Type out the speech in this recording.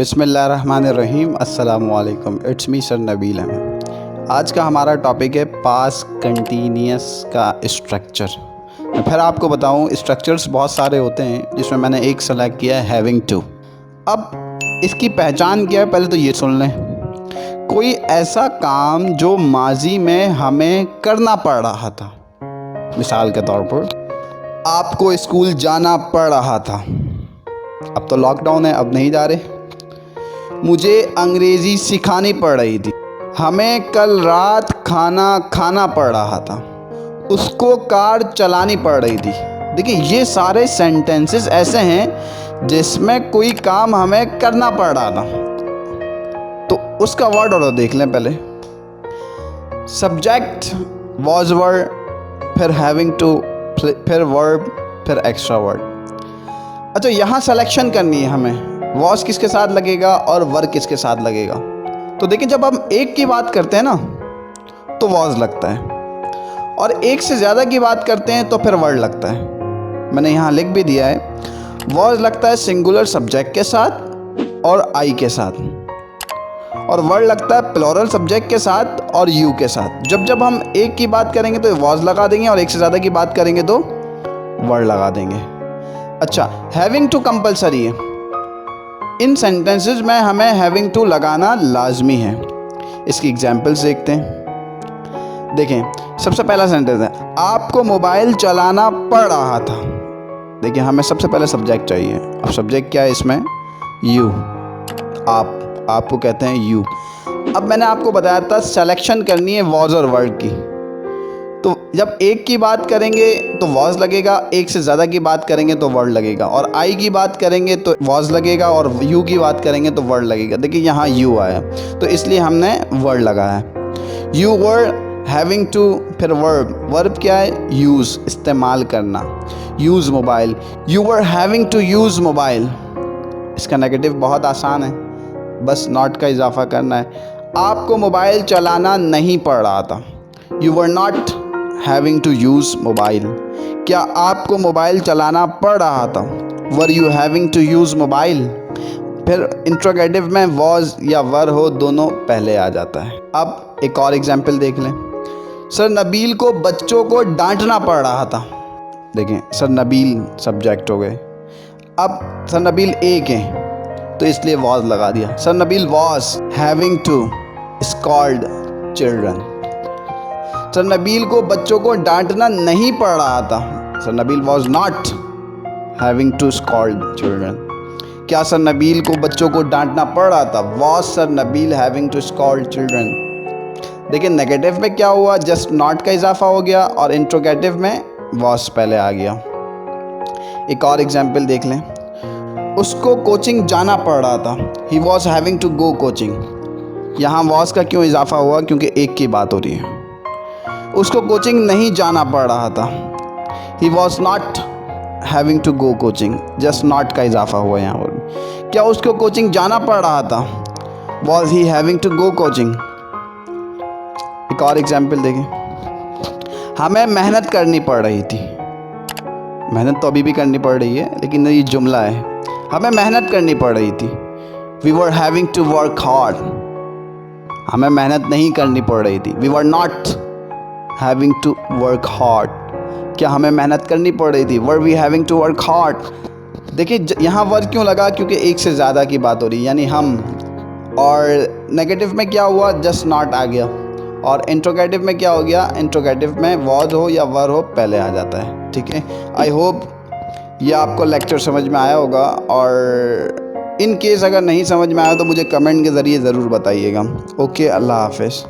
बिस्मिल्लाहिर्रहमानिर्रहीम अस्सलामुअलैकुम। It's me sir Nabeel Ahmed. आज का हमारा टॉपिक है पास्ट कंटिन्यूअस का स्ट्रक्चर। मैं फिर आपको बताऊं, स्ट्रक्चर्स बहुत सारे होते हैं जिसमें मैंने एक सेलेक्ट किया है हैविंग टू। अब इसकी पहचान क्या है, पहले तो ये सुन लें। कोई ऐसा काम जो माजी में हमें करना पड़ रहा था। मिसाल के तौर पर आपको स्कूल जाना पड़ रहा था, अब तो लॉकडाउन है, अब नहीं जा रहे। मुझे अंग्रेज़ी सिखानी पड़ रही थी। हमें कल रात खाना खाना पड़ रहा था। उसको कार चलानी पड़ रही थी। देखिए, ये सारे सेंटेंसेस ऐसे हैं जिसमें कोई काम हमें करना पड़ रहा था। तो उसका वर्ड ऑर्डर देख लें पहले। सब्जेक्ट, वॉज वर्ड, फिर हैविंग टू, फिर वर्ब, फिर एक्स्ट्रा वर्ड। अच्छा, यहाँ सिलेक्शन करनी है हमें, वॉज किसके साथ लगेगा और वर्ब किसके साथ लगेगा। तो देखिए, जब हम एक की बात करते हैं ना तो वॉज लगता है, और एक से ज़्यादा की बात करते हैं तो फिर वर्ड लगता है। मैंने यहाँ लिख भी दिया है, वॉज लगता है सिंगुलर सब्जेक्ट के साथ और आई के साथ, और वर्ड लगता है प्लूरल सब्जेक्ट के साथ और यू के साथ। जब जब हम एक की बात करेंगे तो वॉज लगा देंगे, और एक से ज़्यादा की बात करेंगे तो वर्ड लगा देंगे। अच्छा, हैविंग टू कंपलसरी है। इन सेंटेंसेस में हमें हैविंग टू लगाना लाजमी है। इसकी एग्जांपल्स देखते हैं। देखें, सबसे पहला सेंटेंस है, आपको मोबाइल चलाना पड़ रहा था। देखिए, हमें सबसे पहले सब्जेक्ट चाहिए। अब सब्जेक्ट क्या है इसमें? यू। आपको कहते हैं यू। अब मैंने आपको बताया था सिलेक्शन करनी है वॉज और वर्ड की। तो जब एक की बात करेंगे तो वॉज लगेगा, एक से ज़्यादा की बात करेंगे तो वर्ड लगेगा, और आई की बात करेंगे तो वॉज लगेगा, और यू की बात करेंगे तो वर्ड लगेगा। देखिए, यहाँ यू आया तो इसलिए हमने वर्ड लगाया। यू वर हैविंग टू, फिर वर्ब। वर्ब क्या है? यूज़, इस्तेमाल करना। Use mobile, you were having to use mobile. इसका नेगेटिव बहुत आसान है, बस नॉट का इजाफा करना है। आपको मोबाइल चलाना नहीं पड़ रहा था। You were not having to use mobile. क्या आपको मोबाइल चलाना पड़ रहा था? Were you having to use mobile. फिर इंट्रोगेटिव में वॉज या वर हो, दोनों पहले आ जाता है। अब एक और एग्जाम्पल देख लें। सर नबील को बच्चों को डांटना पड़ रहा था। देखें, सर नबील सब्जेक्ट हो गए। अब सर नबील एक हैं तो इसलिए वॉज लगा दिया। Sir Nabeel was having to scold children. Sir Nabeel को बच्चों को डांटना नहीं पड़ रहा था। Sir Nabeel was not having to scold children. क्या सर नबील को बच्चों को डांटना पड़ रहा था? Was sir Nabeel having to scold children. देखिए, नेगेटिव में क्या हुआ? जस्ट नॉट का इजाफा हो गया, और इंट्रोगेटिव में वॉज पहले आ गया। एक और एग्जाम्पल देख लें। उसको कोचिंग जाना पड़ रहा था। He was having to go coaching. यहाँ वॉज का क्यों इजाफा हुआ? क्योंकि एक की बात हो रही है। उसको कोचिंग नहीं जाना पड़ रहा था। He was not having to go coaching, just not का इजाफा हुआ यहाँ पर। क्या उसको कोचिंग जाना पड़ रहा था? Was he having to go coaching. एक और एग्जाम्पल देखें। हमें मेहनत करनी पड़ रही थी। मेहनत तो अभी भी करनी पड़ रही है, लेकिन ये जुमला है। हमें मेहनत करनी पड़ रही थी। We were having to work hard. हमें मेहनत नहीं करनी पड़ रही थी। We were not having to work hard. क्या हमें मेहनत करनी पड़ रही थी? Were we having to work hard. देखिए, यहाँ वर्ड क्यों लगा? क्योंकि एक से ज़्यादा की बात हो रही है, यानी हम। और नेगेटिव में क्या हुआ? जस्ट नॉट आ गया। और इंट्रोगेटिव में क्या हो गया? इंट्रोगेटिव में वॉज हो या वर हो पहले आ जाता है। ठीक है, आई होप ये आपको लेक्चर समझ में आया होगा, और इन केस अगर नहीं समझ में आया तो मुझे कमेंट के ज़रिए ज़रूर बताइएगा। ओके, अल्लाह हाफ़िज़।